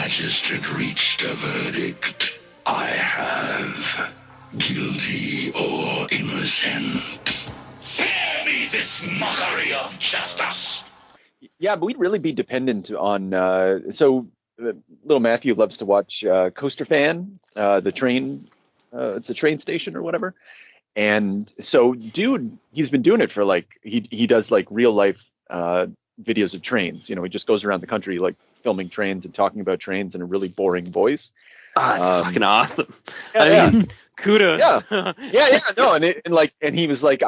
magistrate reached a verdict. I have guilty or innocent. Spare me this mockery of justice. Yeah, but we'd really be dependent on little Matthew loves to watch Coaster Fan, the train. It's a train station or whatever. And so, dude, he's been doing it for like he does like real life videos of trains. You know, he just goes around the country like filming trains and talking about trains in a really boring voice. Oh, that's fucking awesome. Yeah, I mean, kudos. Yeah. No, and he was like,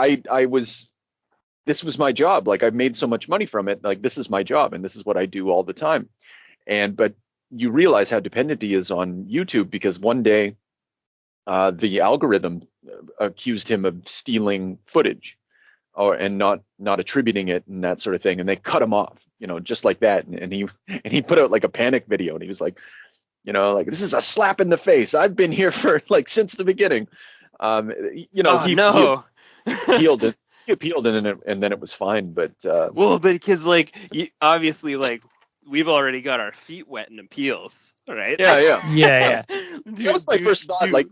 this was my job. Like, I've made so much money from it. Like, this is my job, and this is what I do all the time. But you realize how dependent he is on YouTube, because one day the algorithm accused him of stealing footage and not attributing it and that sort of thing, and they cut him off, you know, just like that. And he put out like a panic video, and he was like, you know, like, this is a slap in the face. I've been here for like since the beginning. You know, he appealed it. He appealed and then it was fine. But well, but because like obviously like we've already got our feet wet in appeals, right? Yeah. That was my first thought. Like,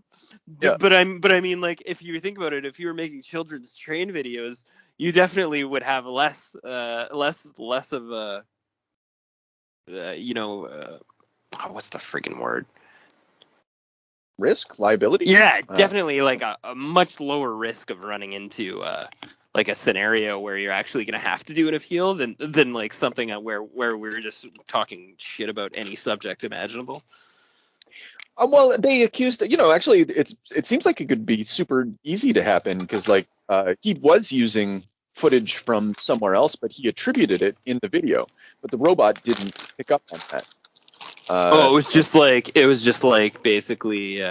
yeah. But I mean, like, if you think about it, if you were making children's train videos, you definitely would have less of a what's the friggin' word? Risk, liability. Yeah, definitely like a much lower risk of running into like a scenario where you're actually going to have to do an appeal than like something where we're just talking shit about any subject imaginable. Well, they accused, you know, actually it seems like it could be super easy to happen, because like he was using footage from somewhere else, but he attributed it in the video, but the robot didn't pick up on that. It was just like basically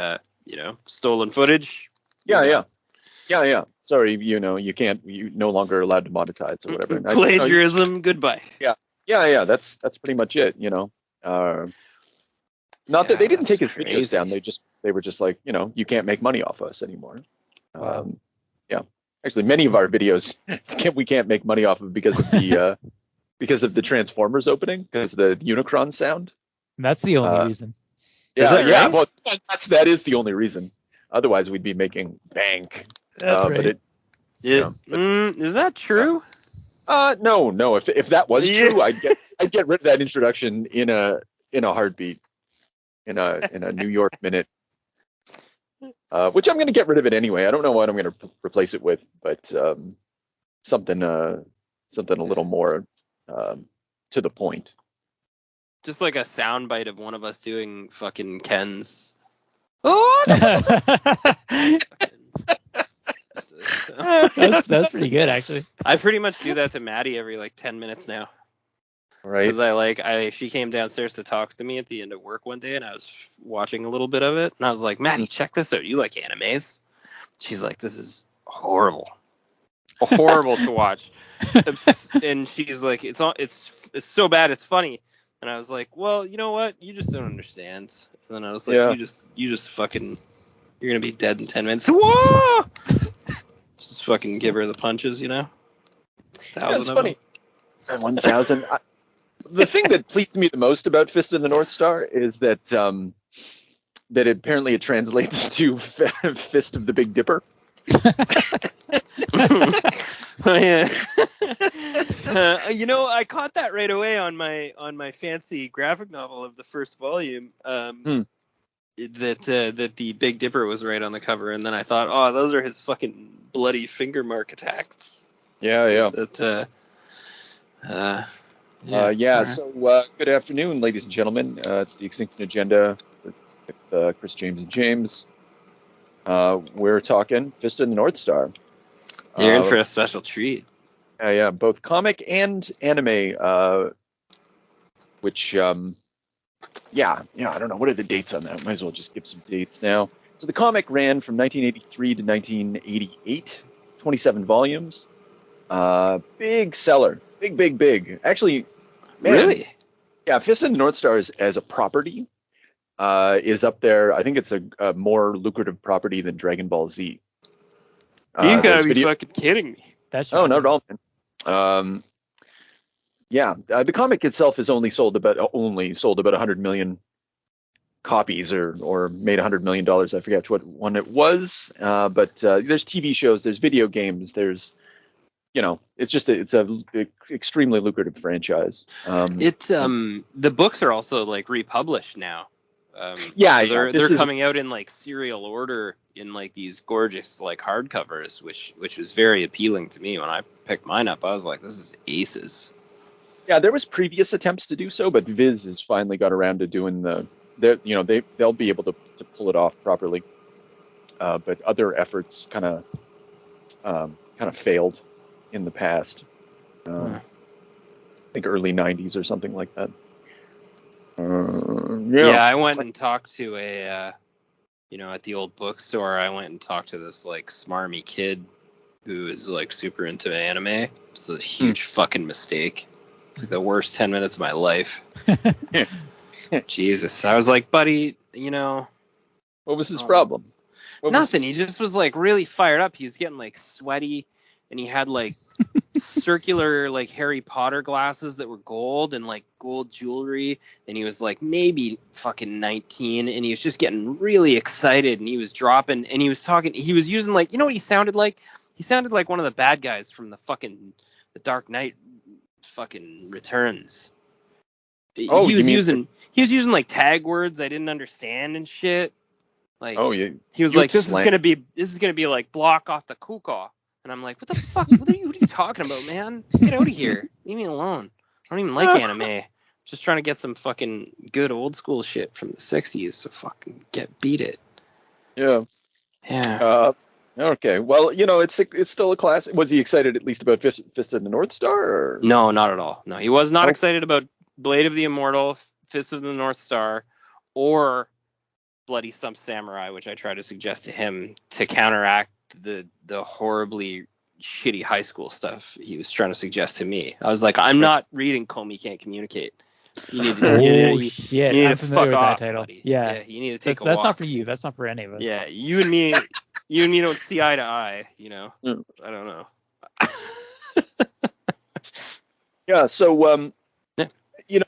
stolen footage. Yeah. Sorry, you know, you no longer allowed to monetize or whatever. Plagiarism, goodbye. Yeah. That's pretty much it, you know. Not that they didn't take his videos down. They were just like, you know, you can't make money off us anymore. Wow. Yeah. Actually, many of our videos we can't make money off of because of the Transformers opening, because of the Unicron sound. That's the only reason. Yeah. Well, that is the only reason. Otherwise, we'd be making bank. That's right. Is that true? No. If that was true, I'd get rid of that introduction in a heartbeat, in a New York minute. Which I'm going to get rid of it anyway. I don't know what I'm going to replace it with, but something a little more to the point. Just like a soundbite of one of us doing fucking Ken's. That's pretty good, actually. I pretty much do that to Maddie every like 10 minutes now. Right. Because she came downstairs to talk to me at the end of work one day, and I was watching a little bit of it, and I was like, Maddie, check this out. You like animes? She's like, this is horrible to watch. And she's like, it's so bad it's funny. And I was like, well, you know what? You just don't understand. And then I was like, you just fucking, you're going to be dead in 10 minutes. Whoa! Just fucking give her the punches, you know? That's funny. 1,000. The thing that pleased me the most about Fist of the North Star is that apparently it translates to Fist of the Big Dipper. Oh, yeah. I caught that right away on my fancy graphic novel of the first volume. That the Big Dipper was right on the cover, and then I thought, oh, those are his fucking bloody finger mark attacks. Yeah. So good afternoon, ladies and gentlemen. It's the X-tinction Agenda with Chris, James, and James. We're talking Fist of the North Star. You're in for a special treat. Yeah, both comic and anime. Which, I don't know. What are the dates on that? Might as well just give some dates now. So the comic ran from 1983 to 1988, 27 volumes. Big seller, big. Actually, man, really? Yeah, Fist of the North Star as a property is up there. I think it's a more lucrative property than Dragon Ball Z. You gotta be fucking kidding me. Not at all, man. The comic itself is only sold about 100 million copies or made $100 million. I forget what one it was. But there's TV shows, there's video games, there's, it's a extremely lucrative franchise. The books are also like republished now. They're coming out in like serial order in like these gorgeous like hardcovers, which was very appealing to me when I picked mine up. I was like, this is aces. Yeah, there was previous attempts to do so, but Viz has finally got around to doing they'll be able to pull it off properly. But other efforts kind of failed in the past. I think early 90s or something like that. I went and talked to at the old bookstore, I went and talked to this like smarmy kid who is like super into anime. It's a huge fucking mistake. It's like the worst 10 minutes of my life. Jesus. I was like, buddy, what was his problem? Nothing. He just was like really fired up. He was getting like sweaty, and he had like circular like Harry Potter glasses that were gold and like gold jewelry, and he was like maybe fucking 19, and he was just getting really excited, and he was dropping, and he was talking, he was using like, what he sounded like? He sounded like one of the bad guys from the Dark Knight fucking Returns. He was using like tag words I didn't understand and shit. Like he was like, this is gonna be like block off the kuka. And I'm like, what the fuck? What are you talking about, man? Just get out of here. Leave me alone. I don't even like anime. Just trying to get some fucking good old school shit from the 60s. So fucking beat it. Yeah. Yeah. Okay. Well, it's still a classic. Was he excited at least about Fist of the North Star? Or? No, not at all. No, he was not excited about Blade of the Immortal, Fist of the North Star, or Bloody Stump Samurai, which I tried to suggest to him to counteract the horribly shitty high school stuff he was trying to suggest to me. I was like, I'm not reading Comey Can't Communicate. You need to, shit! You need I'm to familiar fuck with off, that title. buddy. Yeah, you need to take a that's walk. Not for you. That's not for any of us. Yeah, you and me don't see eye to eye. I don't know. Yeah. So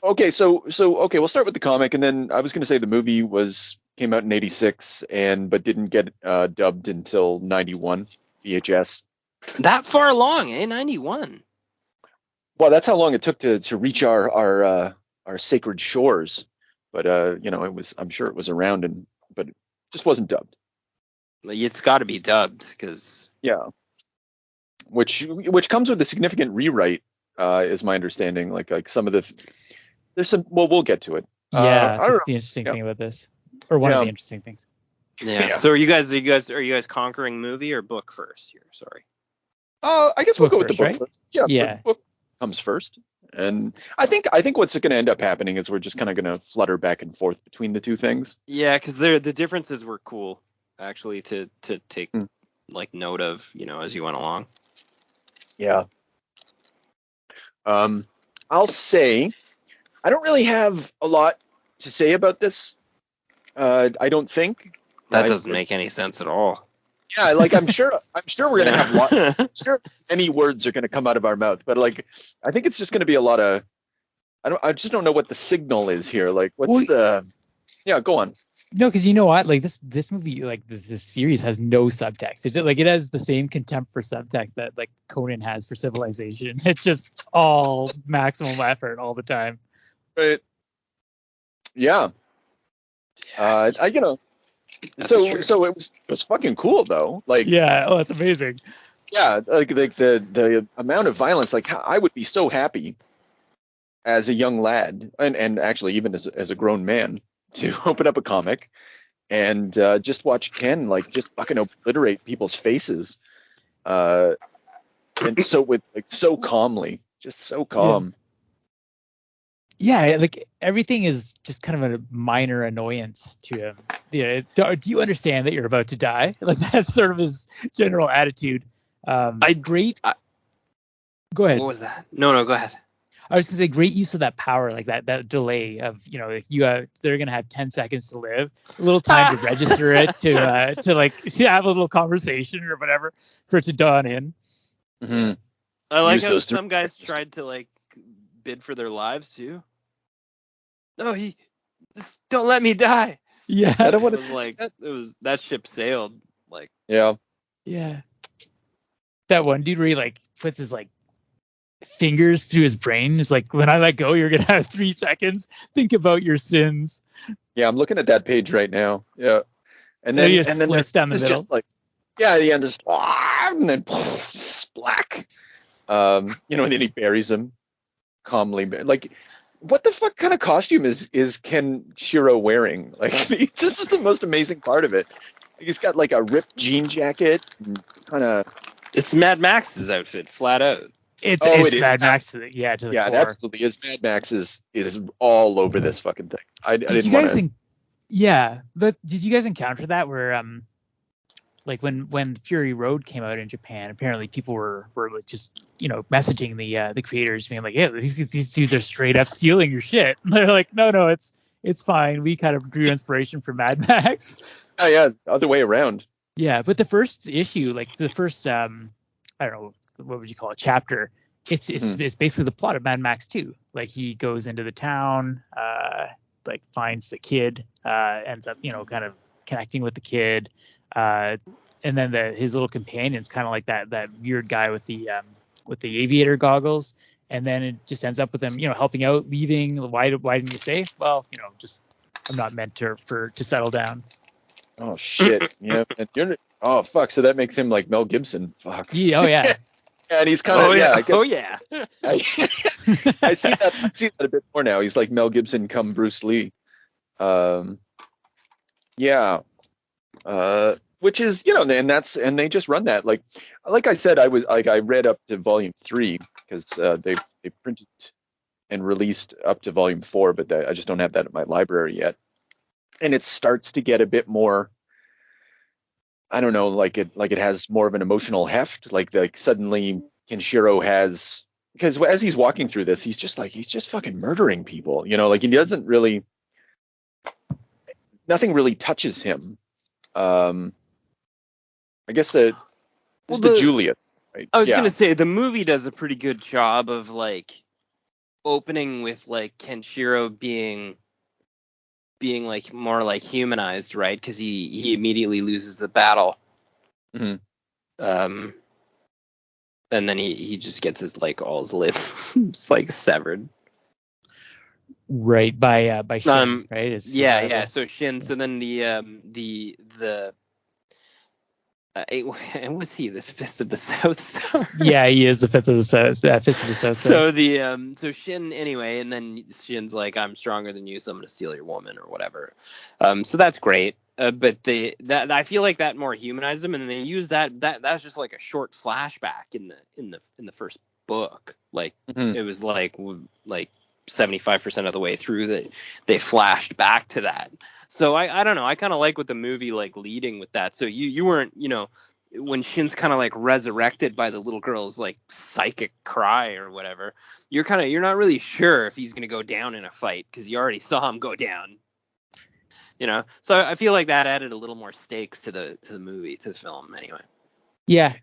okay. So we'll start with the comic, and then I was going to say the movie came out in '86 but didn't get dubbed until '91 VHS. That far along, 91. Well, that's how long it took to reach our sacred shores. But I'm sure it was around, but it just wasn't dubbed. It's got to be dubbed because which comes with a significant rewrite, is my understanding. Like some of there's some. Well, we'll get to it. Yeah, that's the interesting thing about this, or one of the interesting things. Yeah. So are you guys conquering movie or book first here? Sorry. I guess we'll go with the book first. Yeah. Book comes first, and I think what's going to end up happening is we're just kind of going to flutter back and forth between the two things. Yeah, because the differences were cool actually to take like note of, as you went along. Yeah. I'll say I don't really have a lot to say about this. I don't think that doesn't make any sense at all. Yeah, like I'm sure we're gonna have sure any words are gonna come out of our mouth, but like I think it's just gonna be a lot of I just don't know what the signal is here. Like what's go on. No, because you know what? Like this movie, like this series has no subtext. It has the same contempt for subtext that like Conan has for Civilization. It's just all maximum effort all the time. Right. Yeah. So it was fucking cool though. Like that's amazing. Yeah, like the amount of violence. Like I would be so happy as a young lad, and actually even as a grown man, to open up a comic and just watch Ken like just fucking obliterate people's faces, and so calmly, just so calm. Yeah, like everything is just kind of a minor annoyance to him. Yeah, do you understand that you're about to die? Like that's sort of his general attitude. Go ahead. What was that? No, go ahead. I was gonna say great use of that power, like that delay of they're gonna have 10 seconds to live, a little time to register it to have a little conversation or whatever for it to dawn in. Mm-hmm. I like how some guys tried to like bid for their lives too. No, just don't let me die. Yeah. I don't It want was like that ship sailed. Like, Yeah. Yeah. That one dude where he like puts his like fingers through his brain is like, when I let go, you're gonna have 3 seconds. Think about your sins. Yeah, I'm looking at that page right now. Yeah. And Then he then just and then splits down the there's middle. just like, yeah, the end is and then splack. And then he buries him calmly. Like, what the fuck kind of costume is Ken Shiro wearing? Like, this is the most amazing part of it. He's got like a ripped jean jacket, kind of. it's Mad Max's outfit, flat out. It's Oh, it's it is. Mad Max to the Yeah, it core. absolutely is. Mad Max is all over this fucking thing. I Did didn't you want guys to. yeah, but did you guys encounter that where like when Fury Road came out in Japan, apparently people were like just messaging the creators being like, yeah, these dudes are straight up stealing your shit. And they're like, no, it's fine. We kind of drew inspiration from Mad Max. Oh yeah, other way around. Yeah, but the first issue, like the first I don't know, what would you call it, chapter, it's basically the plot of Mad Max 2. Like he goes into the town, like finds the kid, ends up kind of connecting with the kid, and then his little companion's kind of like that weird guy with the aviator goggles, and then it just ends up with them helping out, leaving. Why didn't you say? Well, just I'm not meant to settle down. Oh shit. Yeah. Oh fuck. So that makes him like Mel Gibson. Fuck. Yeah, oh yeah. And he's kind of I guess, Oh yeah. I see that a bit more now. He's like Mel Gibson come Bruce Lee. Yeah. Which is and they just run that like I said, I read up to volume 3 because they printed and released up to volume 4, but I just don't have that at my library yet. And it starts to get a bit more, I don't know, like it has more of an emotional heft. Like suddenly Kenshiro has, because as he's walking through this, he's just fucking murdering people. Like he doesn't really, nothing really touches him. I guess the Juliet. Right? I was gonna say the movie does a pretty good job of like opening with like Kenshiro being like more like humanized, right? Because he immediately loses the battle. Mm-hmm. And then he just gets his like all his limbs like severed. Right, by Shin, right? Yeah. So Shin. So then the was he the Fist of the South Star? Yeah, he is the Fist of the South. Fist of the South So Star. so Shin anyway, and then Shin's like, I'm stronger than you, so I'm gonna steal your woman or whatever. So that's great. But I feel like that more humanized him, and they use that's just like a short flashback in the first book. Like It was like 75% of the way through they flashed back to that. So I don't know. I kind of like with the movie like leading with that. So you weren't, when Shin's kind of like resurrected by the little girl's like psychic cry or whatever, you're not really sure if he's going to go down in a fight because you already saw him go down. So I feel like that added a little more stakes to the movie, to the film anyway. Yeah.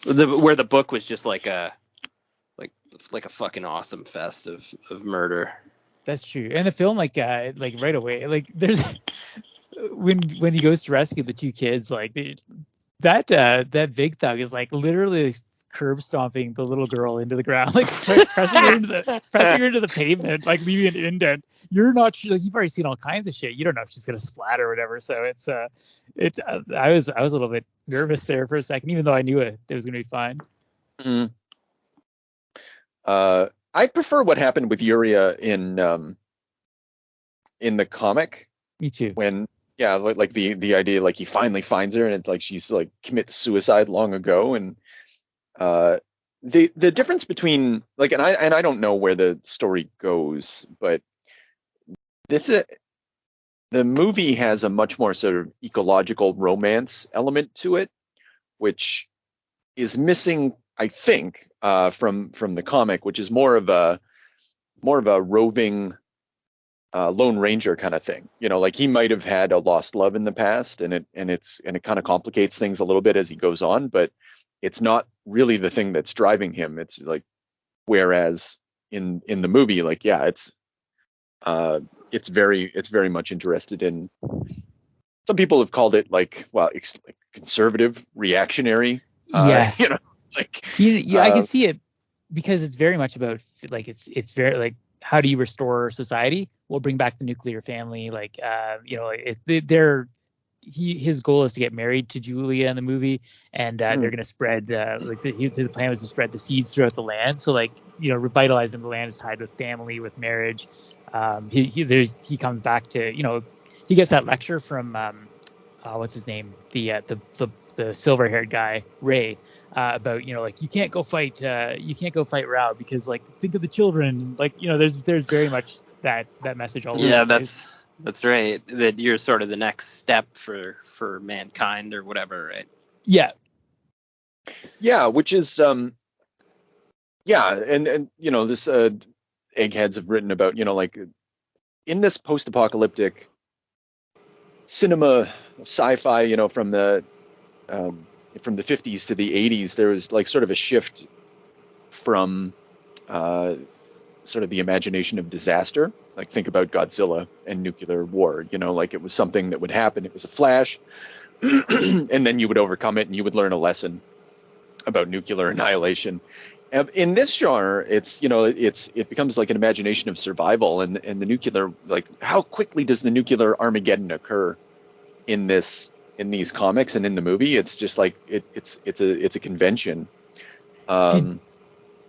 Where the book was just like a fucking awesome fest of murder. That's true. And the film, like right away, like there's when he goes to rescue the 2 kids, like that big thug is like literally curb stomping the little girl into the ground, like pressing her into the pavement, like leaving an indent. You're not sure, like, you've already seen all kinds of shit. You don't know if she's gonna splat or whatever. So I was a little bit nervous there for a second, even though I knew it was gonna be fine. Mm-hmm. I prefer what happened with Yuria in the comic. Me too. When like the idea, like he finally finds her and it's like she's like commits suicide long ago, and the difference between like, and I don't know where the story goes, but the movie has a much more sort of ecological romance element to it, which is missing, I think, from the comic, which is more of a roving Lone Ranger kind of thing. Like he might have had a lost love in the past, and it kind of complicates things a little bit as he goes on, but it's not really the thing that's driving him. It's like, whereas in the movie, like, yeah, it's very much interested in. Some people have called it like conservative, reactionary. Yeah. Like Yeah, I can see it because it's very much about like it's very like how do you restore society? We'll bring back the nuclear family. Like his goal is to get married to Julia in the movie, and they're gonna spread the plan was to spread the seeds throughout the land. So like revitalizing the land is tied with family, with marriage. He comes back to he gets that lecture from what's his name, the silver haired guy Ray, about like you can't go fight Rao because like think of the children, like there's very much that message all over. Yeah, that's right. That you're sort of the next step for mankind or whatever, right? Yeah. Yeah, which is yeah, and this eggheads have written about like in this post-apocalyptic cinema sci-fi, from the 50s to the 80s, there was like sort of a shift from sort of the imagination of disaster. Like think about Godzilla and nuclear war, like it was something that would happen. It was a flash, and then you would overcome it and you would learn a lesson about nuclear annihilation. In this genre, it becomes like an imagination of survival, and the nuclear, like how quickly does the nuclear Armageddon occur in these comics and in the movie? It's just like it's a convention.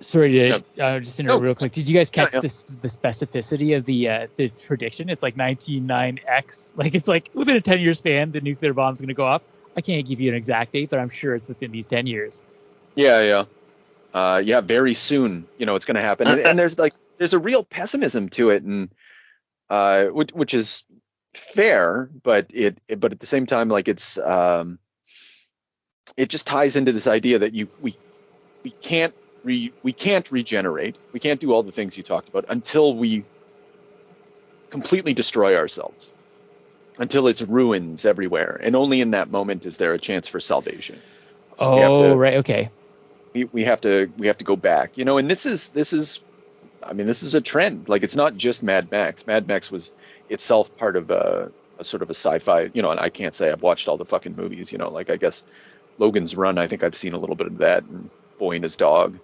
Sorry to just interrupt real quick. Did you guys catch the specificity of the prediction? It's like 199X. Like it's like within a 10-year span, the nuclear bomb's going to go off. I can't give you an exact date, but I'm sure it's within these 10 years. Yeah. Very soon, it's going to happen. And there's a real pessimism to it, and which is fair, but at the same time, like it just ties into this idea that we can't regenerate. We can't do all the things you talked about until we completely destroy ourselves, until it's ruins everywhere, and only in that moment is there a chance for salvation. Right, okay. We have to go back, and this is a trend. Like it's not just Mad Max. Mad Max was itself part of a sort of a sci-fi, and I can't say I've watched all the fucking movies, like I guess Logan's Run, I think I've seen a little bit of that, and Boy and His Dog.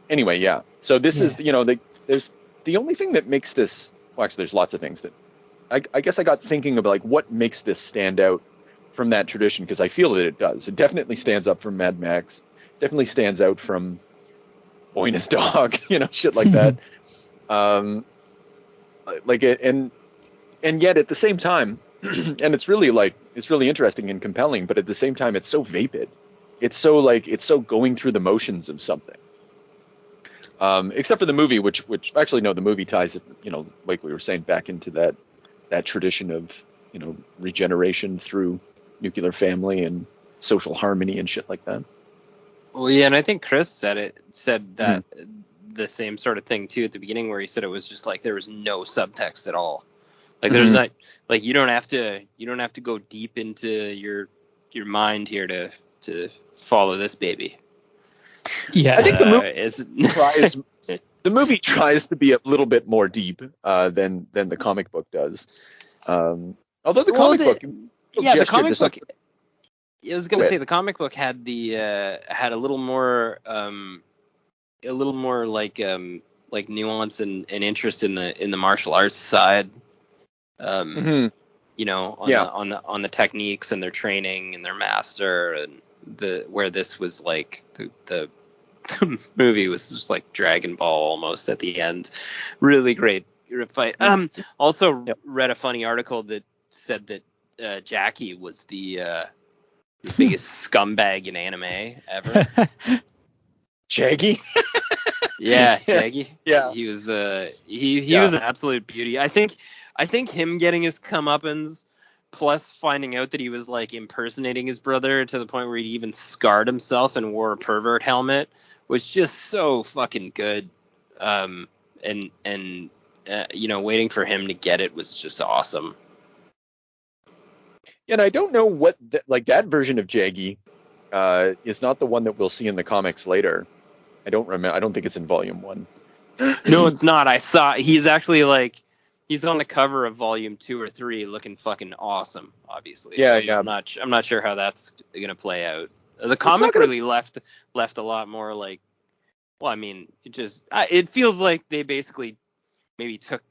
Anyway, yeah. So this is, there's the only thing that makes this. Well, actually, there's lots of things that I guess I got thinking about, like what makes this stand out from that tradition, because I feel that it does. It definitely stands up from Mad Max. Definitely stands out from Boy and His Dog. Shit like that. And yet at the same time, and it's really interesting and compelling, but at the same time, it's so vapid. It's so going through the motions of something. Except for the movie, which actually no, the movie ties, like we were saying, back into that tradition of, regeneration through nuclear family and social harmony and shit like that. Well, yeah, and I think Chris said that the same sort of thing too at the beginning, where he said it was just like there was no subtext at all. Like there's not, like you don't have to go deep into your mind here to follow this baby. Yeah, I think the movie tries to be a little bit more deep than the comic book does. Although the comic book, the comic book. I was gonna say the comic book had had a little more like nuance and interest in the martial arts side. On the techniques and their training and their master, and where this was like the movie was just like Dragon Ball almost at the end. Really great fight. Also read a funny article that said that Jackie was the biggest scumbag in anime ever. Jaggy? Yeah, Jaggy. Yeah. He was he was an absolute beauty. I think him getting his comeuppance, plus finding out that he was like impersonating his brother to the point where he even scarred himself and wore a pervert helmet, was just so fucking good. Waiting for him to get it was just awesome. And I don't know what that version of Jaggy is not the one that we'll see in the comics later. I don't remember. I don't think it's in Volume 1. No, it's not. I saw he's actually like he's on the cover of volume 2 or 3, looking fucking awesome. Obviously, Yeah, so yeah. I'm not sure how that's gonna play out. The not comic gonna- really left a lot more like. Well, I mean, it feels like they basically maybe took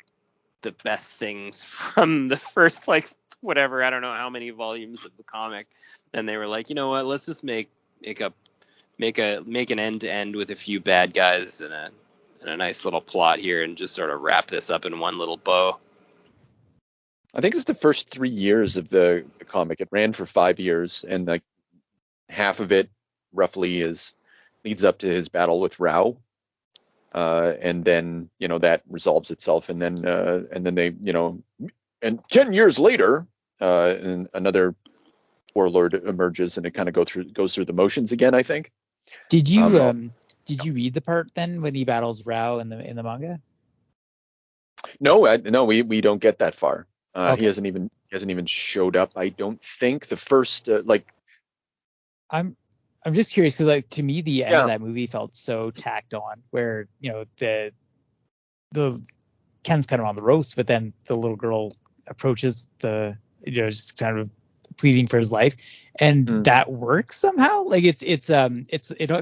the best things from the first like whatever, I don't know how many volumes of the comic, and they were like, you know what, let's just make an end to end with a few bad guys and a nice little plot here, and just sort of wrap this up in one little bow. I think it's the first 3 years of the comic. It ran for 5 years, and like half of it roughly leads up to his battle with Rao, and then that resolves itself, and then they and 10 years later, and another warlord emerges, and it kind of goes through the motions again, I think. Did you read the part then when he battles Rao in the manga? No, we don't get that far. Okay. He hasn't even showed up. I don't think the first I'm just curious because like to me the end of that movie felt so tacked on, where the Ken's kind of on the roast, but then the little girl approaches just kind of pleading for his life, and that works somehow. Like it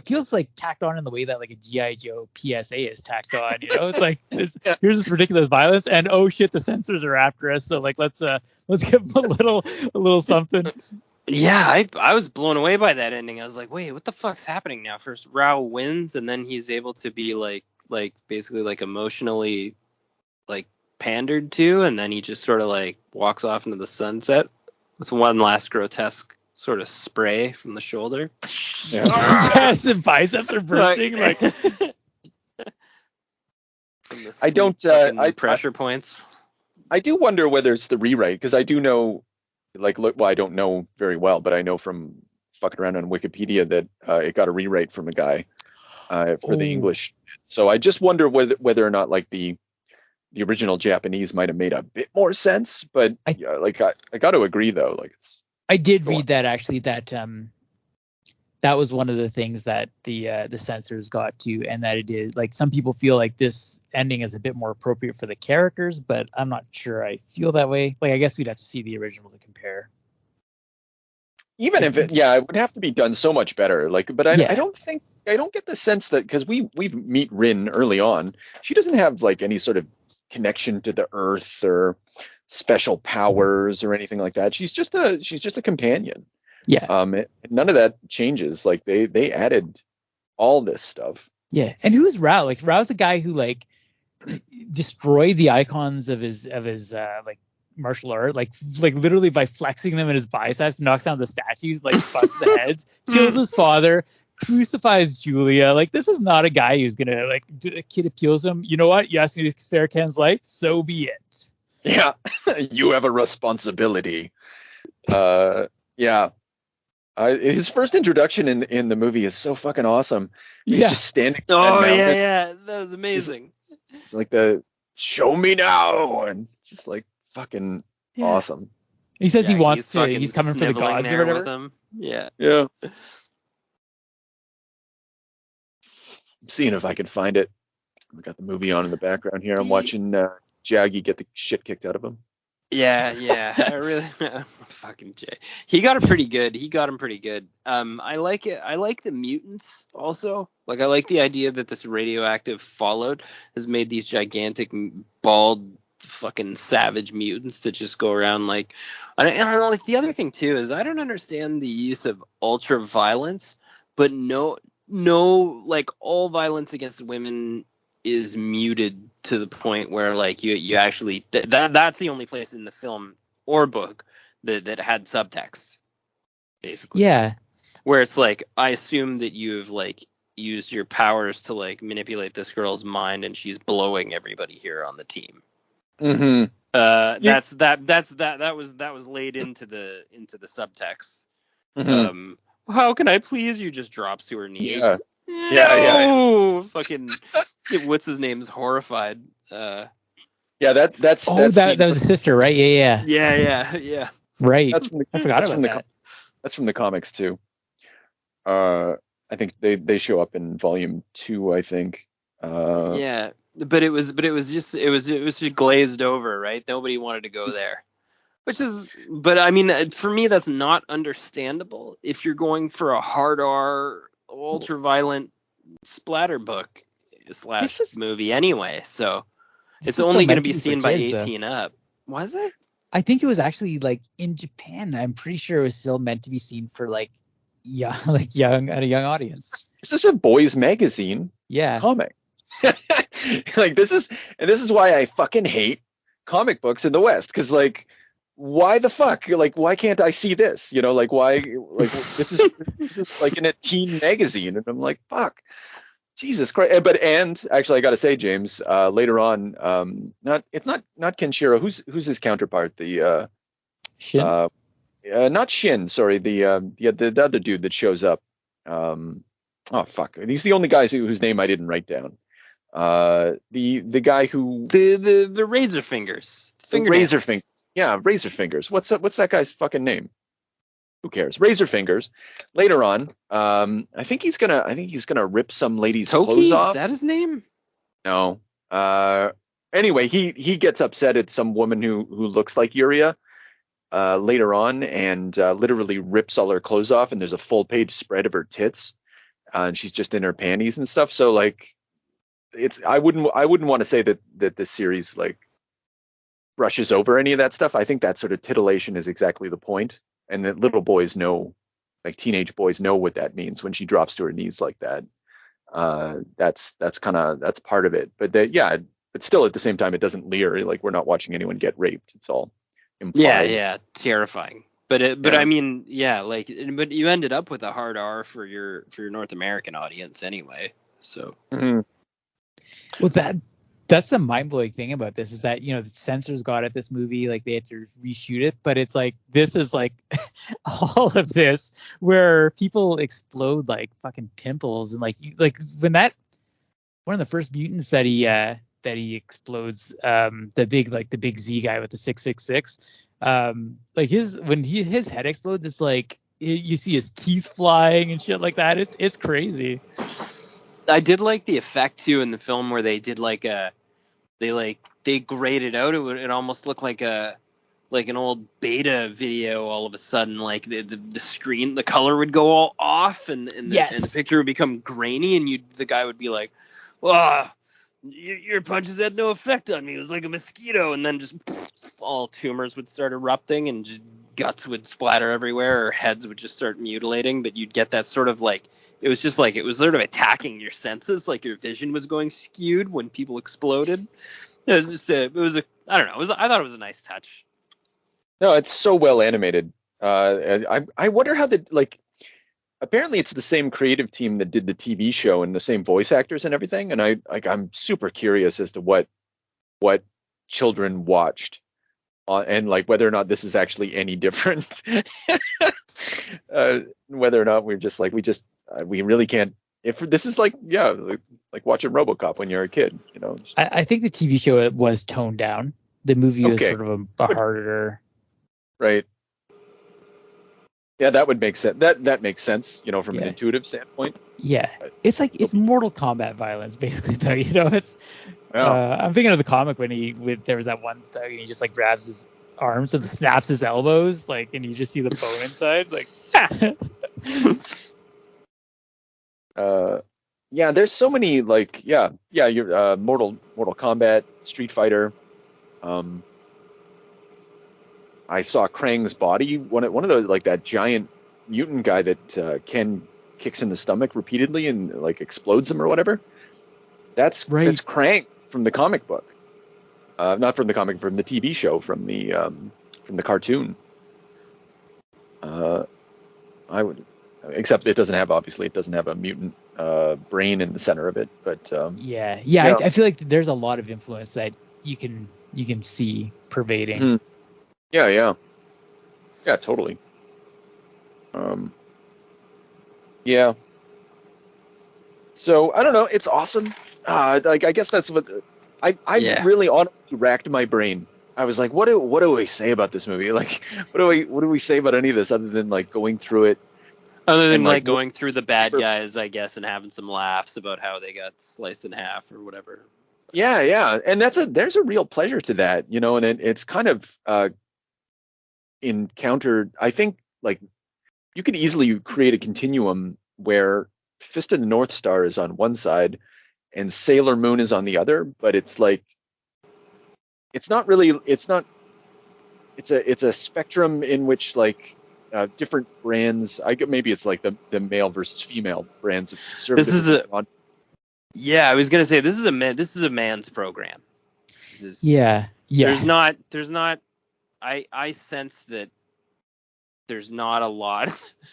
feels like tacked on in the way that like a G.I. Joe PSA is tacked on. It's like here's this ridiculous violence, and oh shit, the censors are after us. So like let's give them a little something. Yeah, I was blown away by that ending. I was like, wait, what the fuck's happening now? First Rao wins, and then he's able to be like basically like emotionally like pandered to, and then he just sort of like walks off into the sunset with one last grotesque sort of spray from the shoulder. Yeah. Yes, and biceps are bursting. I don't pressure points. I do wonder whether it's the rewrite, because I do know, I don't know very well, but I know from fucking around on Wikipedia that it got a rewrite from a guy for the English. So I just wonder whether or not like the original Japanese might have made a bit more sense. But I got to agree though. Like I did read that actually that was one of the things that the censors got to, and that it is like some people feel like this ending is a bit more appropriate for the characters, but I'm not sure I feel that way. Like I guess we'd have to see the original to compare. Even if it would have to be done so much better. I don't get the sense that, because we meet Rin early on, she doesn't have like any sort of connection to the Earth or special powers or anything like that. She's just a companion. Yeah. None of that changes. Like they added all this stuff. Yeah. And who's Rao? Like Rao's a guy who like destroyed the icons of his like martial art, like literally by flexing them in his biceps, knocks down the statues, like busts the heads, kills his father, crucifies Julia. Like this is not a guy who's gonna like a kid appeals him. You know what? You asked me to spare Ken's life, so be it. Yeah. You have a responsibility. Yeah. His first introduction in the movie is so fucking awesome. He's just standing. Oh yeah, that was amazing. It's like the show me now, and just like fucking awesome. He says he wants to. He's coming for the gods or whatever. With him. Yeah. I'm seeing if I can find it. I got the movie on in the background here. I'm watching Jaggy get the shit kicked out of him. Yeah. I really fucking Jay. He got him pretty good. I like it. I like the mutants also. Like I like the idea that this radioactive fallout has made these gigantic bald fucking savage mutants that just go around like I don't know. Like the other thing too is I don't understand the use of ultra violence, but no like all violence against women is muted to the point where like you actually that's the only place in the film or book that had subtext basically. Yeah. Where it's like I assume that you've like used your powers to like manipulate this girl's mind and she's blowing everybody here on the team. Mm-hmm. That was laid into the subtext. Mm-hmm. How can I please you? Just drops to her knees. Yeah. Yeah. Fucking what's his name's horrified. That was his sister, right? Yeah. Yeah. Right. I forgot about that. That's from the comics too. I think they show up in volume 2, I think. Yeah. but it was just glazed over, right? Nobody wanted to go there. But I mean, for me, that's not understandable if you're going for a hard R, ultra violent splatter book / movie anyway. So it's only going to be seen by 18 up. Was it? I think it was actually like in Japan. I'm pretty sure it was still meant to be seen for like young at a young audience. This is a boys magazine comic. Like this is why I fucking hate comic books in the West, because like, why the fuck? Like, why can't I see this? You know, like why? Like this is like in a teen magazine, and I'm like, fuck, Jesus Christ. And actually, I got to say, James, later on, not Kenshiro. Who's his counterpart? The Shin. Not Shin. Sorry, the other dude that shows up. Oh fuck, he's the only guy whose name I didn't write down. The guy who the Razor Fingers. Razor Fingers. Yeah, Razor Fingers. What's that guy's fucking name? Who cares? Razor Fingers. Later on, I think he's gonna rip some lady's clothes off. Is that his name? No. Anyway, he gets upset at some woman who looks like Yuria later on, and literally rips all her clothes off, and there's a full page spread of her tits, and she's just in her panties and stuff. So like, I wouldn't want to say that this series like brushes over any of that stuff. I think that sort of titillation is exactly the point, and that little boys know, like teenage boys know what that means when she drops to her knees like that. That's part of it. But but still at the same time, it doesn't leer. Like, we're not watching anyone get raped. It's all implied. Yeah, terrifying. But I mean, but you ended up with a hard R for your North American audience anyway. So. Mm-hmm. Well, that's the mind-blowing thing about this, is that, you know, the censors got at this movie, like they had to reshoot it, but it's like, this is like all of this where people explode like fucking pimples, and like when that one of the first mutants that he explodes, the big Z guy with the 666, like his head explodes, it's like you see his teeth flying and shit like that. It's crazy. I did like the effect too in the film where they did they graded out. It almost looked like an old beta video. All of a sudden, like the screen, the color would go all off, and the picture would become grainy, and the guy would be like, "Wow, your punches had no effect on me. It was like a mosquito," and then just all tumors would start erupting, and just guts would splatter everywhere, or heads would just start mutilating. But you'd get that sort of like, it was sort of attacking your senses, like your vision was going skewed when people exploded. I thought it was a nice touch. No, it's so well animated. I wonder how apparently it's the same creative team that did the TV show and the same voice actors and everything. And I'm super curious as to what children watched, and like whether or not this is actually any different. Whether or not we really can't. If this is like watching RoboCop when you're a kid, you know. I think the TV show was toned down. The movie was sort of a harder. Right. Yeah, that would make sense. That makes sense, you know, from an intuitive standpoint. Yeah, it's like it's Mortal Kombat violence, basically. Though, you know, it's. I'm thinking of the comic when there was that one thug and he just like grabs his arms and snaps his elbows, like, and you just see the bone inside, like. There's so many you're Mortal Kombat, Street Fighter. I saw Krang's body, one of those, like that giant mutant guy that Ken kicks in the stomach repeatedly and like explodes him or whatever. That's Krang from the comic book. Not from the comic, from the TV show, from the cartoon. Except it doesn't have a mutant brain in the center of it, but I feel like there's a lot of influence that you can see pervading. Mm-hmm. Yeah, totally. So I don't know. It's awesome. I guess that's what I really honestly racked my brain. I was like, what do we say about this movie? Like, what do we say about any of this other than like going through it? Other than like going through the bad guys, I guess, and having some laughs about how they got sliced in half or whatever. Yeah, and there's a real pleasure to that, and it's kind of encountered. I think like you could easily create a continuum where Fist of the North Star is on one side and Sailor Moon is on the other, but it's like it's a spectrum in which like different brands. Maybe it's like the male versus female brands of conservatism. Yeah, I was gonna say this is a man's program. Yeah. There's not. I sense that there's not a lot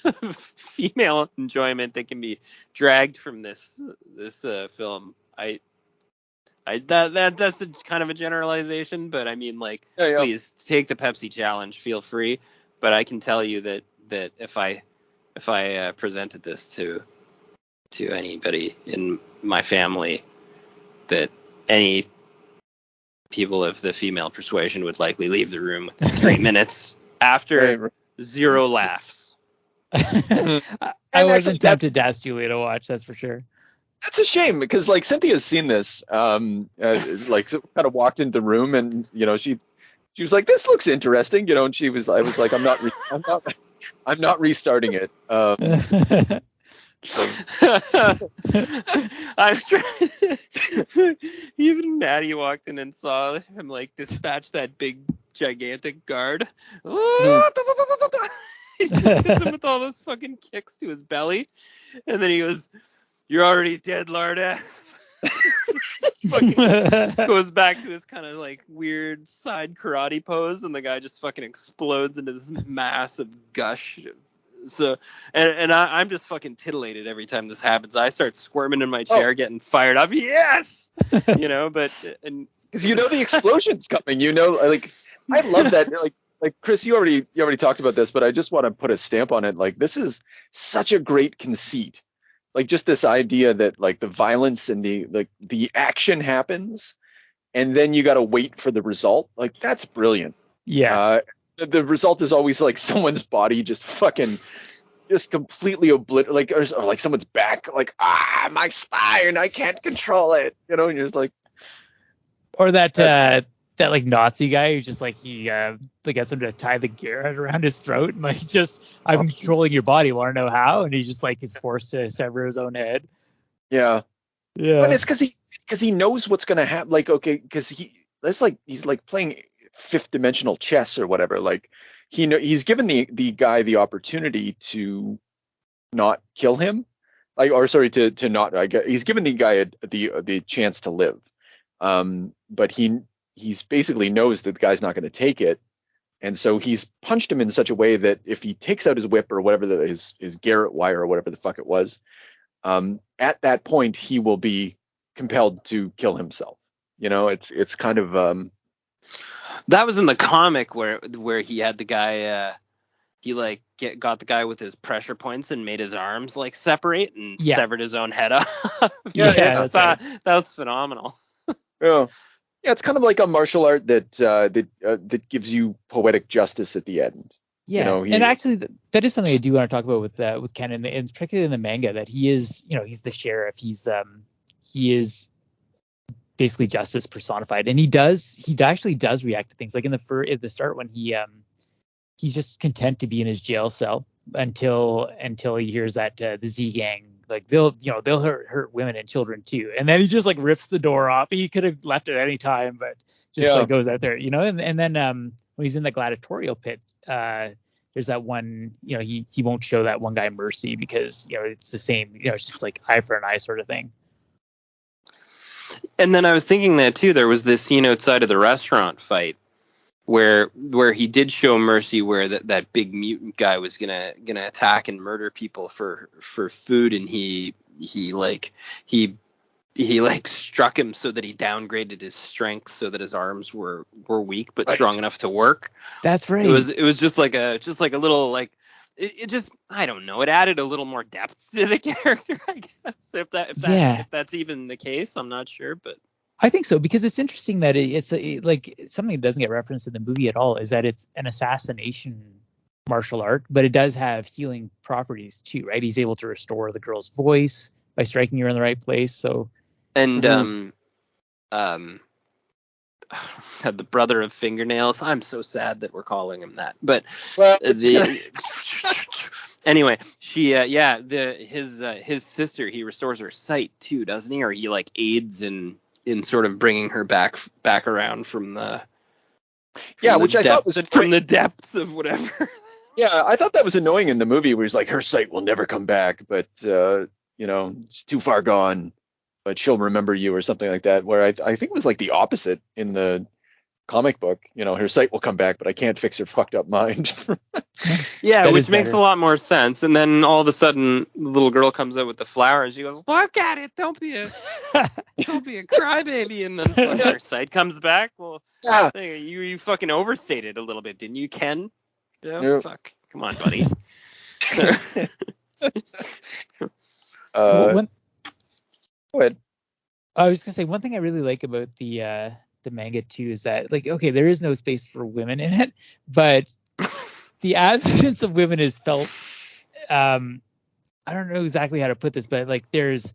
of female enjoyment that can be dragged from this film. That's a kind of a generalization, but I mean, like, please take the Pepsi challenge, feel free. But I can tell you that if I presented this to anybody in my family, that any people of the female persuasion would likely leave the room within 3 minutes after zero laughs. I wasn't tempted to ask Julia to watch, that's for sure. That's a shame because like Cynthia's seen this, like kind of walked into the room and she was like, this looks interesting, and I was like, I'm not restarting it. I'm trying. Even Maddie walked in and saw him like dispatch that big gigantic guard. He just hits him with all those fucking kicks to his belly, and then he goes, "You're already dead, lardass." Fucking goes back to his kind of like weird side karate pose, and the guy just fucking explodes into this massive gush. So, and I'm just fucking titillated every time this happens. I start squirming in my chair, getting fired up. Yes, but and because the explosion's coming. Like I love that. Like Chris, you already talked about this, but I just want to put a stamp on it. Like this is such a great conceit. Like just this idea that like the violence and the action happens, and then you got to wait for the result. Like that's brilliant. Yeah. The result is always like someone's body just completely obliterated, or like someone's back, like my spine, I can't control it, and you're just like, or that like Nazi guy who's just like he gets him to tie the gear around his throat and like I'm controlling your body, want to know how? And he just like is forced to sever his own head. Yeah. But it's because he knows what's gonna happen. Like because he's like playing fifth dimensional chess or whatever. Like he's given the guy the opportunity to not kill him, to not. I guess he's given the guy the chance to live. But he's basically knows that the guy's not going to take it, and so he's punched him in such a way that if he takes out his whip or whatever his Garrett wire or whatever the fuck it was, at that point he will be compelled to kill himself. It's kind of that was in the comic where he had the guy he like got the guy with his pressure points and made his arms like separate and severed his own head off. That was phenomenal. Yeah, it's kind of like a martial art that gives you poetic justice at the end. Yeah, and actually that is something I do want to talk about with Ken, and particularly in the manga, that he is, he's the sheriff. He is basically justice personified, and he actually does react to things like at the start when he's just content to be in his jail cell until he hears that the Z gang, like they'll hurt women and children too, and then he just like rips the door off. He could have left at any time, but just like goes out there, and then when he's in the gladiatorial pit, there's that one, he won't show that one guy mercy because it's the same, it's just like eye for an eye sort of thing. And then I was thinking that too, there was this scene outside of the restaurant fight where he did show mercy, where that big mutant guy was gonna attack and murder people for food, and he struck him so that he downgraded his strength so that his arms were weak but strong enough to work. That's right. It was just like a little like it just, I don't know, it added a little more depth to the character, I guess. If that's even the case, I'm not sure, but I think so, because it's interesting that it's like something that doesn't get referenced in the movie at all is that it's an assassination martial art, but it does have healing properties too, right? He's able to restore the girl's voice by striking her in the right place. So, and the brother of fingernails. I'm so sad that we're calling him that. But Well, anyway, she his sister, he restores her sight too, doesn't he? Or he like aids in sort of bringing her back around from the which I thought was annoying. From the depths of whatever. Yeah, I thought that was annoying in the movie where he's like, her sight will never come back, but it's too far gone, but she'll remember you or something like that. Where I think it was like the opposite in the comic book. Her sight will come back, but I can't fix her fucked up mind. Yeah, which makes a lot more sense. And then all of a sudden, the little girl comes out with the flower, and she goes, "Look at it! Don't be a crybaby." And then her sight comes back. Well, Yeah. you fucking overstated a little bit, didn't you, Ken? Yep. Fuck, come on, buddy. Go ahead. I was gonna say one thing I really like about the manga too is that, like, okay, there is no space for women in it, but the absence of women is felt. I don't know exactly how to put this, but like there's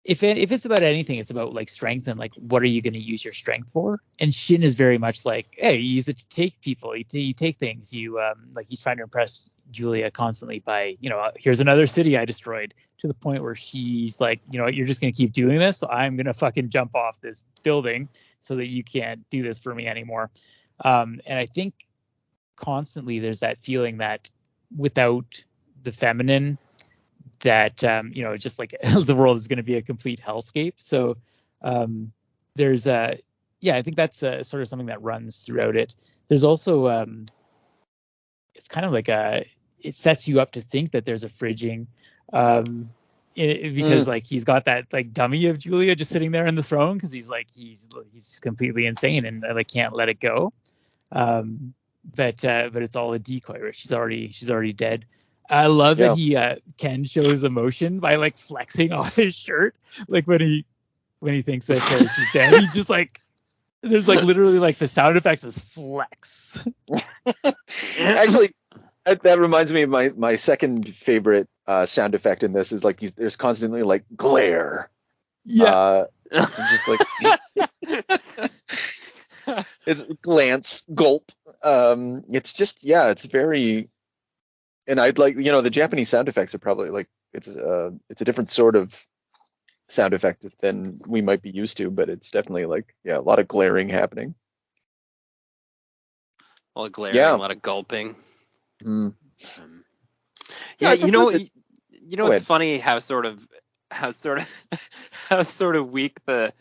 if it's about anything, it's about like strength and like what are you going to use your strength for? And Shin is very much like, hey, you use it to take people, you take things. You like he's trying to impress Julia constantly by, here's another city I destroyed, to the point where she's like, you're just going to keep doing this, so I'm going to fucking jump off this building so that you can't do this for me anymore. And I think constantly there's that feeling that without the feminine, that just like the world is going to be a complete hellscape. So there's I think that's sort of something that runs throughout it. There's also it's kind of like it sets you up to think that there's a fridging because like he's got that like dummy of Julia just sitting there on the throne because he's completely insane and like can't let it go. But it's all a decoy, right? She's already dead. I love that Ken shows emotion by like flexing off his shirt, like when he thinks that she's dead. He's just like, there's like literally like the sound effects is flex. Actually, that reminds me of my second favorite sound effect in this is like there's constantly like glare. Yeah. Just like it's glance, gulp. It's just it's very. And I'd like, the Japanese sound effects are probably like it's a different sort of sound effect than we might be used to, but it's definitely like a lot of glaring happening. A lot of glaring, a lot of gulping. Mm. It's funny how sort of weak the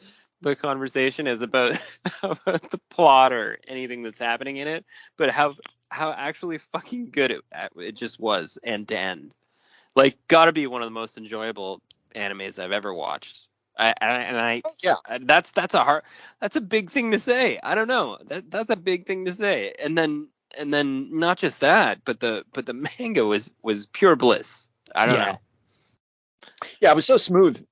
conversation is about the plot or anything that's happening in it, but how actually fucking good it just was end to end. Like, gotta be one of the most enjoyable animes I've ever watched. That's a big thing to say. I don't know. That's a big thing to say. And then not just that, but the manga was pure bliss. I don't know. Yeah, it was so smooth.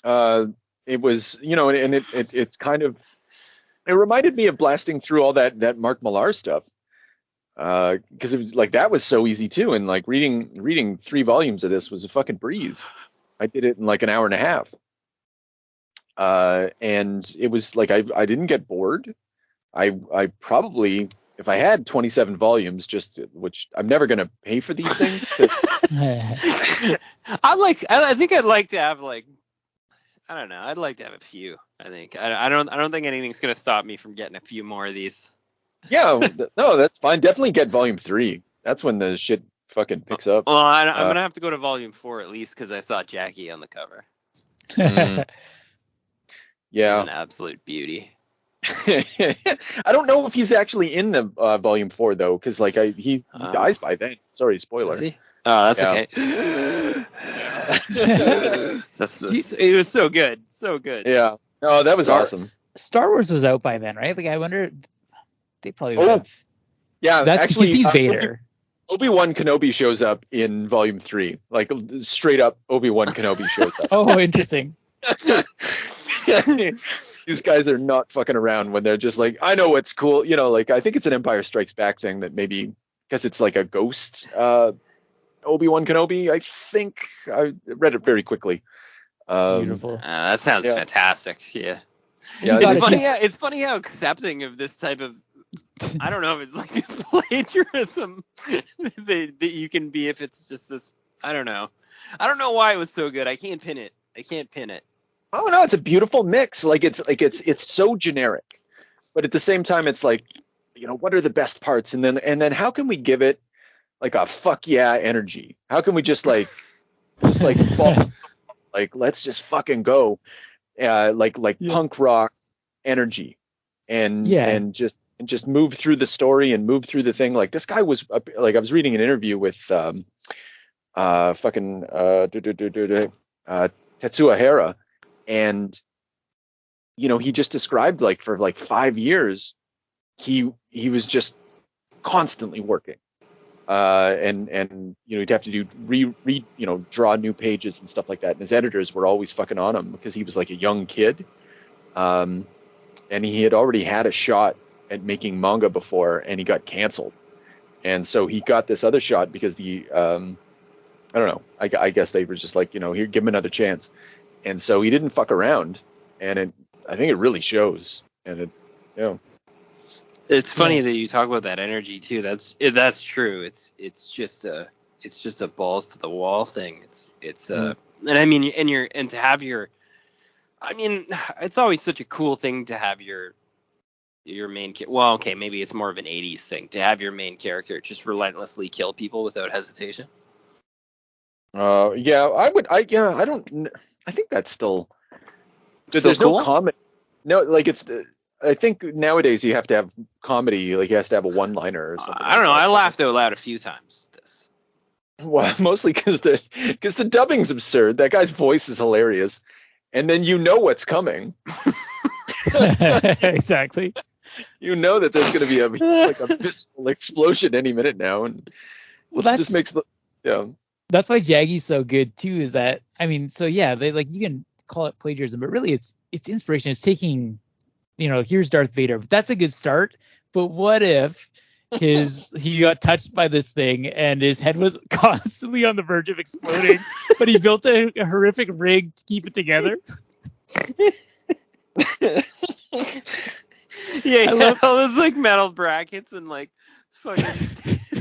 It was, and it's kind of, it reminded me of blasting through all that Mark Millar stuff. Because it was like that was so easy too, and like reading 3 volumes of this was a fucking breeze. I did it in like an hour and a half, and it was like I didn't get bored. I probably, if I had 27 volumes, which I'm never gonna pay for these things. I think I'd like to have like, I don't know. I'd like to have a few. I think I don't think anything's gonna stop me from getting a few more of these. Yeah, no, that's fine. Definitely get volume 3. That's when the shit fucking picks up. Well, I'm gonna have to go to volume 4 at least because I saw Jackie on the cover. Yeah, he's an absolute beauty. I don't know if he's actually in the volume 4 though, because like he dies by then. Sorry, spoiler. Is he? Oh, that's okay. It was so good, so good. Yeah. Oh, that was awesome. Star Wars was out by then, right? Like, I wonder. They probably would have. Yeah, that's actually, he's Vader. Obi-Wan Kenobi shows up in volume 3. Like, straight up, Obi-Wan Kenobi shows up. Oh, interesting. These guys are not fucking around when they're just like, I know what's cool. Like, I think it's an Empire Strikes Back thing that maybe, because it's like a ghost Obi-Wan Kenobi, I think. I read it very quickly. Beautiful. That sounds Yeah. fantastic. Yeah. Yeah, You It's gotta funny. It's funny how accepting of this type of, I don't know if it's like plagiarism that you can be if it's just this. I don't know. I don't know why it was so good. I can't pin it. Oh no, it's a beautiful mix. Like it's so generic, but at the same time, it's like, what are the best parts, and then how can we give it like a fuck yeah energy? How can we just like fall, like let's just fucking go, like Yeah. punk rock energy, and Yeah. and just move through the story and move through the thing. Like this guy was like, I was reading an interview with fucking Tetsuya Hara, and he just described like for like 5 years he was just constantly working, and he'd have to do draw new pages and stuff like that, and his editors were always fucking on him because he was like a young kid, and he had already had a shot at making manga before and he got canceled, and so he got this other shot because I don't know, I guess they were just like, here, give him another chance, and so he didn't fuck around, and I think it really shows, and It's funny that you talk about that energy too. That's true. It's just a balls to the wall thing. And I mean, and to have your, I mean, it's always such a cool thing to have your main well, okay, maybe it's more of an 80s thing to have your main character just relentlessly kill people without hesitation. yeah, I don't, I think that's still there's cool? no comedy. No, like it's, I think nowadays you have to have comedy, like he has to have a one-liner or something. I don't know. I laughed out loud a few times. Well, mostly because the dubbing's absurd. That guy's voice is hilarious, and then what's coming. Exactly. That there's going to be a visceral explosion any minute now, and Well, just makes that's why Jaggy's so good too. Is that, I mean, so yeah, they like, you can call it plagiarism, but really it's inspiration. It's taking, here's Darth Vader. That's a good start. But what if he got touched by this thing and his head was constantly on the verge of exploding, but he built a horrific rig to keep it together? Yeah, I love all those like metal brackets and like fucking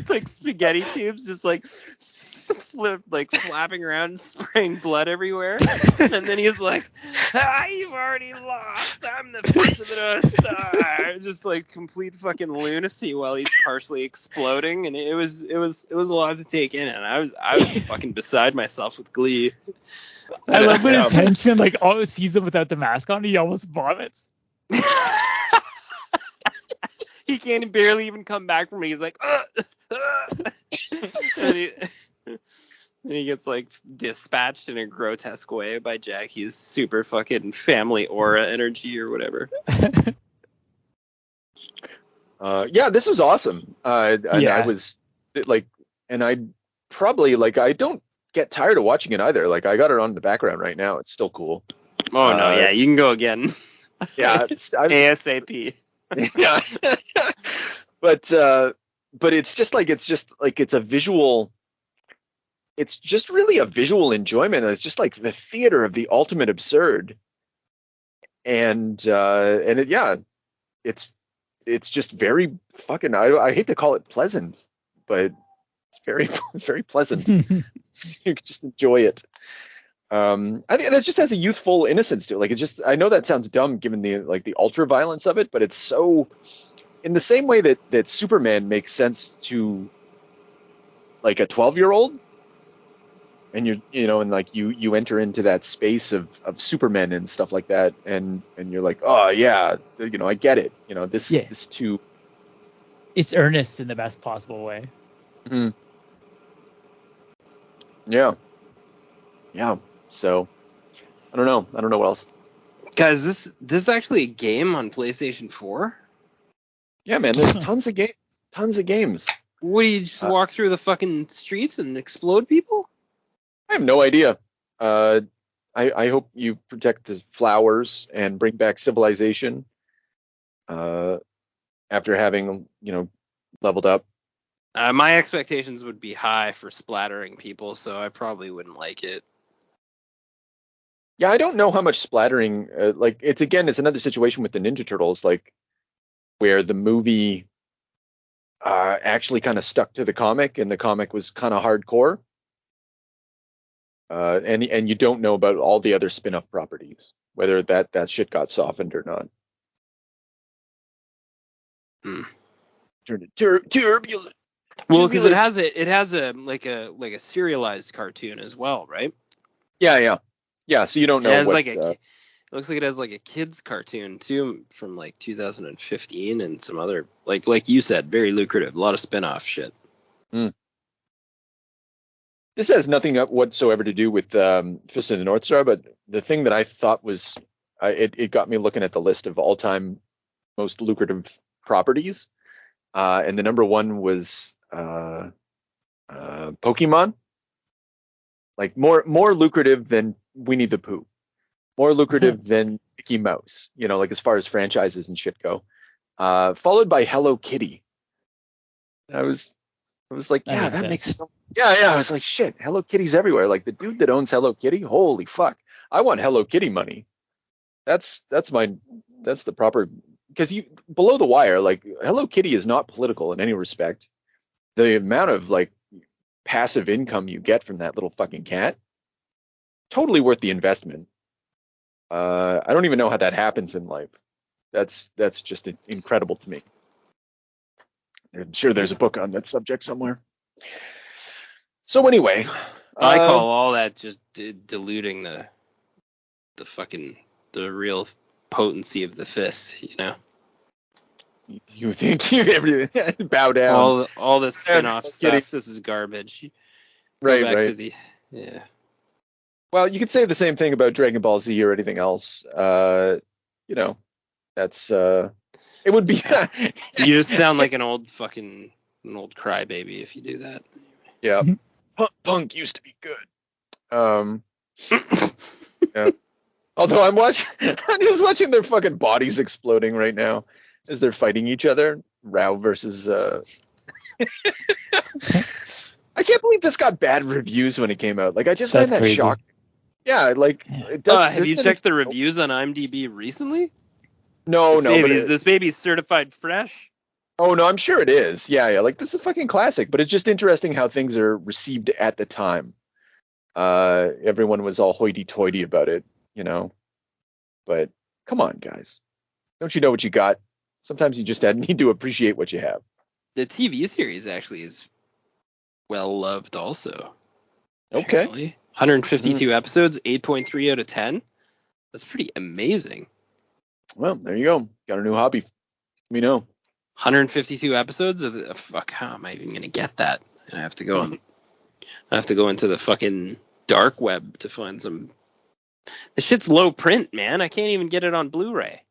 like spaghetti tubes just like flapping around and spraying blood everywhere. And then he's like, you've already lost. I'm the face of the North Star. Just like complete fucking lunacy while he's partially exploding, and it was a lot to take in, and I was fucking beside myself with glee. I love when his henchman like always sees him without the mask on. He almost vomits. He can't barely even come back from it. He's like, and he gets like dispatched in a grotesque way by Jackie's super fucking family aura energy or whatever. Yeah, this was awesome. And I was like, and I probably like, I don't get tired of watching it either. Like I got it on in the background right now. It's still cool. Oh no, yeah, you can go again. Yeah, ASAP. Yeah. But it's just like it's a visual. It's just really a visual enjoyment. It's just like the theater of the ultimate absurd, and it's just very fucking. I hate to call it pleasant, but it's very pleasant. You can just enjoy it. And it just has a youthful innocence to it. Like I know that sounds dumb given the ultra violence of it, but it's so, in the same way that Superman makes sense to like a 12-year-old, and and like you enter into that space of Superman and stuff like that, and you're like, oh yeah, I get it. This too. It's earnest in the best possible way. Mm-hmm. Yeah. Yeah. So I don't know what else. Guys, this is actually a game on PlayStation 4. Yeah, man, there's tons of games. What, do you just walk through the fucking streets and explode people? I have no idea. I hope you protect the flowers and bring back civilization. After having leveled up. My expectations would be high for splattering people, so I probably wouldn't like it. Yeah, I don't know how much splattering. Like it's another situation with the Ninja Turtles, like where the movie actually kind of stuck to the comic, and the comic was kind of hardcore. And you don't know about all the other spin-off properties, whether that shit got softened or not. Hmm. Turned it turbulent. Well, because it has a like a serialized cartoon as well, right? Yeah. So you don't know It has what. like it looks like it has like a kids cartoon too from like 2015 and some other like you said, very lucrative, a lot of spin-off shit. This has nothing whatsoever to do with Fist of the North Star, but the thing that I thought was it got me looking at the list of all-time most lucrative properties, and the number one was Pokemon. Like more lucrative than Winnie the Pooh, more lucrative than Mickey Mouse. You know, like as far as franchises and shit go. Followed by Hello Kitty. I was like, yeah, that makes sense. Yeah. I was like, shit, Hello Kitty's everywhere. Like the dude that owns Hello Kitty, holy fuck, I want Hello Kitty money. That's the proper, because you below the wire, like Hello Kitty is not political in any respect. The amount of like passive income you get from that little fucking cat, totally worth the investment. I don't even know how that happens in life. That's just incredible to me. I'm sure there's a book on that subject somewhere. So anyway, I call all that just diluting the fucking the real potency of the fist, you know. You think everything bow down? All the spin-off stuff. Kidding. This is garbage. Right. To the Well, you could say the same thing about Dragon Ball Z or anything else. You know, that's it would be. You just sound like an old crybaby if you do that. Yeah, Punk used to be good. Yeah. Although I'm just watching their fucking bodies exploding right now as they're fighting each other. Rao versus. I can't believe this got bad reviews when it came out. Like I just find that shocking. Yeah, like. Have you checked the reviews on IMDb recently? No. This baby's certified fresh. Oh no, I'm sure it is. Yeah. Like this is a fucking classic, but it's just interesting how things are received at the time. Everyone was all hoity-toity about it, you know. But come on, guys, don't you know what you got? Sometimes you just need to appreciate what you have. The TV series actually is well loved, also. Okay. Apparently. 152 episodes, 8.3 out of 10. That's pretty amazing. Well, there you go. Got a new hobby. Let me know. 152 episodes of the fuck. How am I even gonna get that? And I have to go into the fucking dark web to find some. The shit's low print, man. I can't even get it on Blu-ray.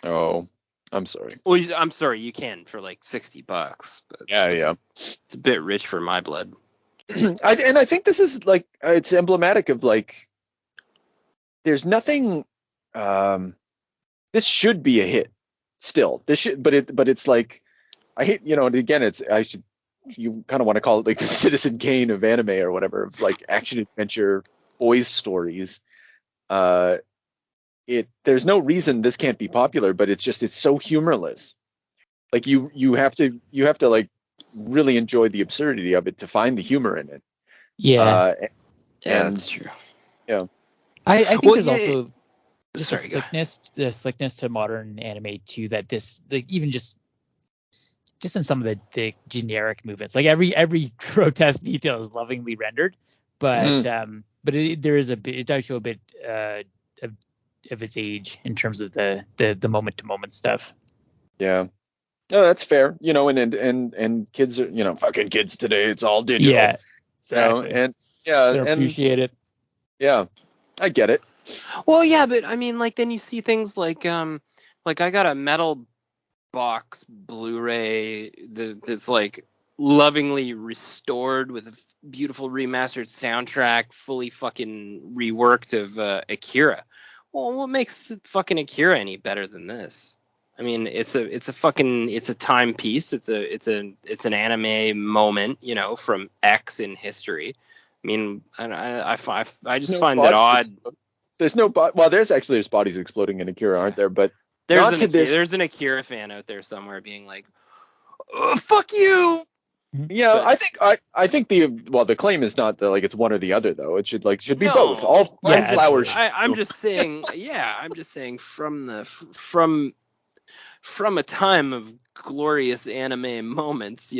Oh, I'm sorry. Well, I'm sorry. You can for like $60. But Yeah. It's a bit rich for my blood. I think this is like it's emblematic of like. There's nothing. This should be a hit. Still, but it's like, I hate, you know, and again, you kind of want to call it like the Citizen Kane of anime or whatever, of like action adventure boys stories. There's no reason this can't be popular, but it's so humorless. Like you have to like really enjoy the absurdity of it to find the humor in it. Yeah. Yeah, that's true. Yeah. I think there's also the slickness to modern anime too, that this, like, even just in some of the generic movements, like every grotesque detail is lovingly rendered, but it does show a bit of its age in terms of the moment to moment stuff. Yeah. No, that's fair. You know, and kids are, you know, fucking kids today, it's all digital. Yeah. Exactly. You know, and yeah, they appreciate it. Yeah, I get it. Well, yeah, but I mean, like, then you see things like I got a metal box Blu-ray that's like lovingly restored with a beautiful remastered soundtrack, fully fucking reworked of Akira. Well, what makes the fucking Akira any better than this? I mean, it's a timepiece. It's an anime moment, you know, from X in history. I mean, I just find it odd. there's no well, there's bodies exploding in Akira, aren't there? But There's an Akira fan out there somewhere being like, oh, fuck you. Yeah, But- I think the claim is not that like it's one or the other though. It should be No. both. All flowers. I'm just saying, from a time of glorious anime moments,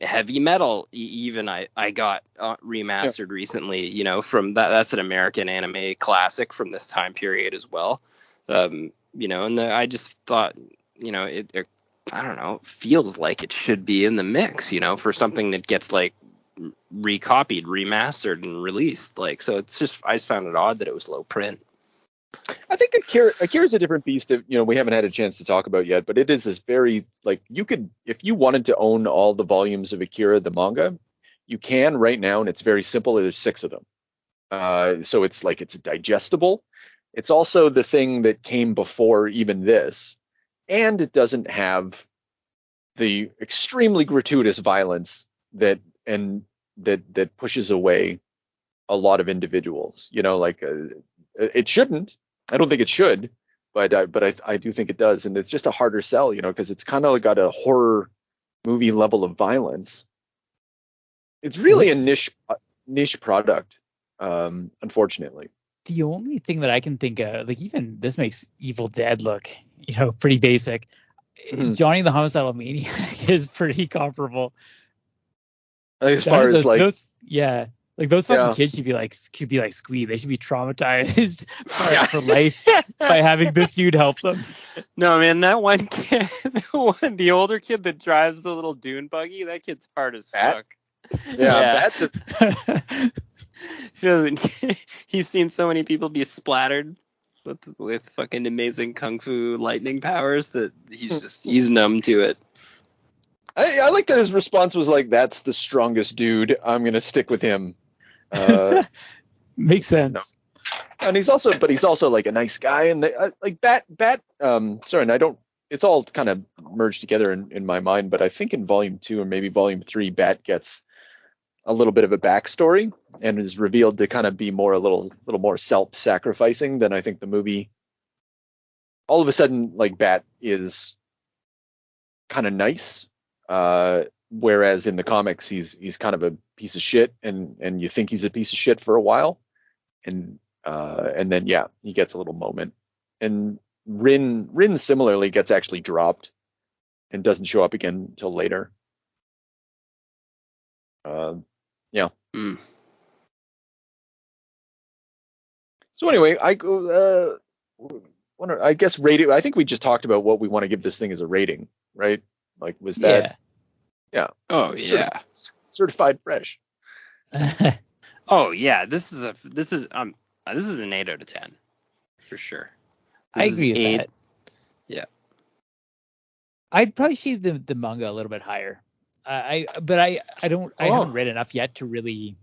heavy metal, even I got remastered recently, from that's an American anime classic from this time period as well. And I just thought, it I don't know, feels like it should be in the mix, for something that gets like recopied, remastered, and released. Like, so I just found it odd that it was low print. I think Akira's a different beast that we haven't had a chance to talk about yet, but it is this very like you could, if you wanted to own all the volumes of Akira the manga, you can right now, and it's very simple. There's 6 of them, so it's digestible. It's also the thing that came before even this, and it doesn't have the extremely gratuitous violence that pushes away a lot of individuals. It shouldn't. I don't think it should, but I do think it does, and it's just a harder sell, because it's kind of got a horror movie level of violence. It's really a niche product, unfortunately. The only thing that I can think of, like even this makes Evil Dead look, pretty basic. Mhm. Johnny the Homicidal Maniac is pretty comparable. As far as like, those, yeah. Like those fucking kids should be like Squee. They should be traumatized for life by having this dude help them. No, man, that one kid, the older kid that drives the little dune buggy, that kid's hard as fuck. Yeah. He's seen so many people be splattered with fucking amazing kung fu lightning powers that he's numb to it. I like that his response was like, "That's the strongest dude. I'm gonna stick with him." Makes sense. No. And he's also like a nice guy, and like Bat. Sorry, and I don't. It's all kind of merged together in my mind, but I think in Volume 2 or maybe Volume 3, Bat gets a little bit of a backstory and is revealed to kind of be a little more self-sacrificing than I think the movie. All of a sudden, like Bat is kind of nice. Whereas in the comics he's kind of a piece of shit, and you think he's a piece of shit for a while, and then he gets a little moment, and Rin similarly gets actually dropped and doesn't show up again until later. So anyway, I guess rating. I think we just talked about what we want to give this thing as a rating, right? Like, was that? Yeah. Oh yeah. Certified fresh. Oh yeah. This is an 8 out of 10 for sure. I agree with that. Yeah. I'd probably shave the manga a little bit higher. I haven't read enough yet to really.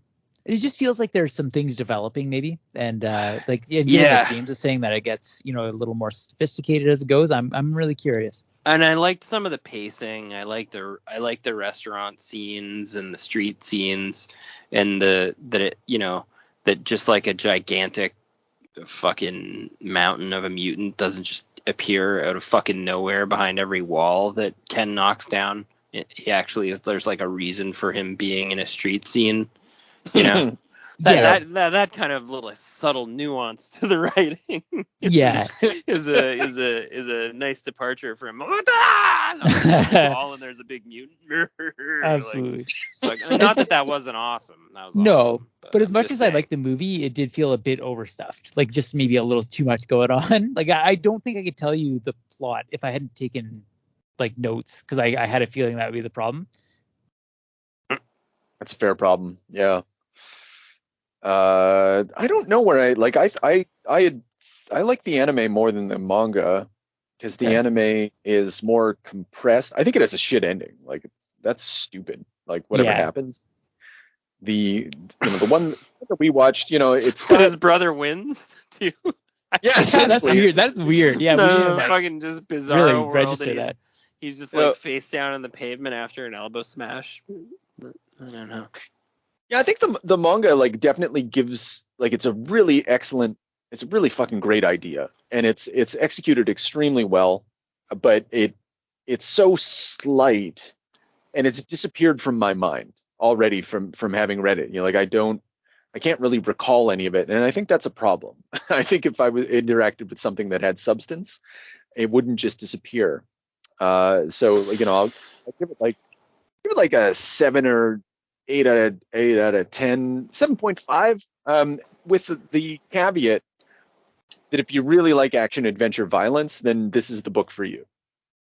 It just feels like there's some things developing maybe, and like James is saying that it gets a little more sophisticated as it goes. I'm really curious. And I liked some of the pacing. I like the restaurant scenes and the street scenes, and that just like a gigantic fucking mountain of a mutant doesn't just appear out of fucking nowhere behind every wall that Ken knocks down. He actually is. There's like a reason for him being in a street scene. That kind of little subtle nuance to the writing is a nice departure from wall and there's a big mutant. Absolutely. Not that wasn't awesome. That was awesome, but as I'm much as I like the movie, it did feel a bit overstuffed. Like just maybe a little too much going on. Like I don't think I could tell you the plot if I hadn't taken like notes, because I had a feeling that would be the problem. That's a fair problem. Yeah. I don't know where I like the anime more than the manga, because the anime is more compressed. I think it has a shit ending. Like that's stupid. Like whatever happens. The one that we watched, it's but his brother wins too. Yes, that's weird. That's weird. Yeah, no, fucking just bizarre really world. Register that. He's just like face down on the pavement after an elbow smash. I don't know. Yeah, I think the manga like definitely gives, like, it's a really excellent It's a really fucking great idea, and it's executed extremely well, but it's so slight, and it's disappeared from my mind already from having read it. Like I can't really recall any of it, and I think that's a problem. I think if I was interacted with something that had substance, it wouldn't just disappear. So I'll give it like a 7 or 8 out of 10, 7.5, with the caveat that if you really like action, adventure, violence, then this is the book for you.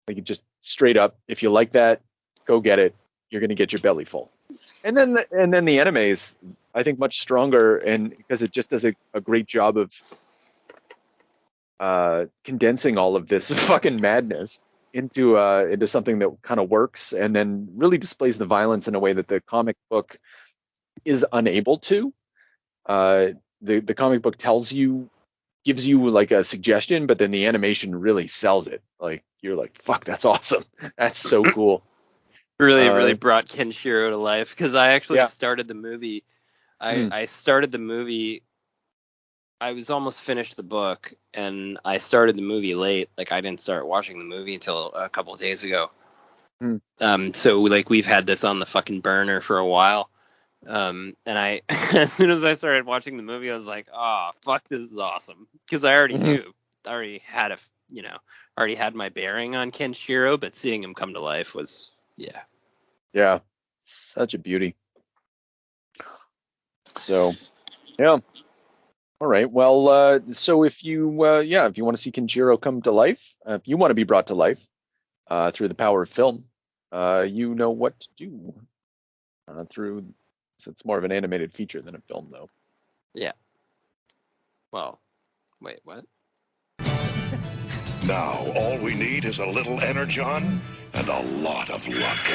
Like, just straight up, if you like that, go get it. You're going to get your belly full. And then the anime is, I think, much stronger, and because it just does a great job of condensing all of this fucking madness into something that kind of works, and then really displays the violence in a way that the comic book is unable to. The comic book gives you like a suggestion, but then the animation really sells it. Like, you're like, fuck, that's awesome. That's so cool. Really brought Kenshiro to life, because I actually started the movie. I started the movie. I was almost finished the book, and I started the movie late. Like, I didn't start watching the movie until a couple of days ago. So like, we've had this on the fucking burner for a while. And I, as soon as I started watching the movie, I was like, oh, fuck, this is awesome. Because I already knew, I already had my bearing on Kenshiro, but seeing him come to life was, Yeah, such a beauty. So, yeah. All right. Well, so if you want to see Kenshiro come to life, if you want to be brought to life through the power of film, you know what to do. So it's more of an animated feature than a film, though. Yeah. Well, wait, what? Now, all we need is a little energon and a lot of luck.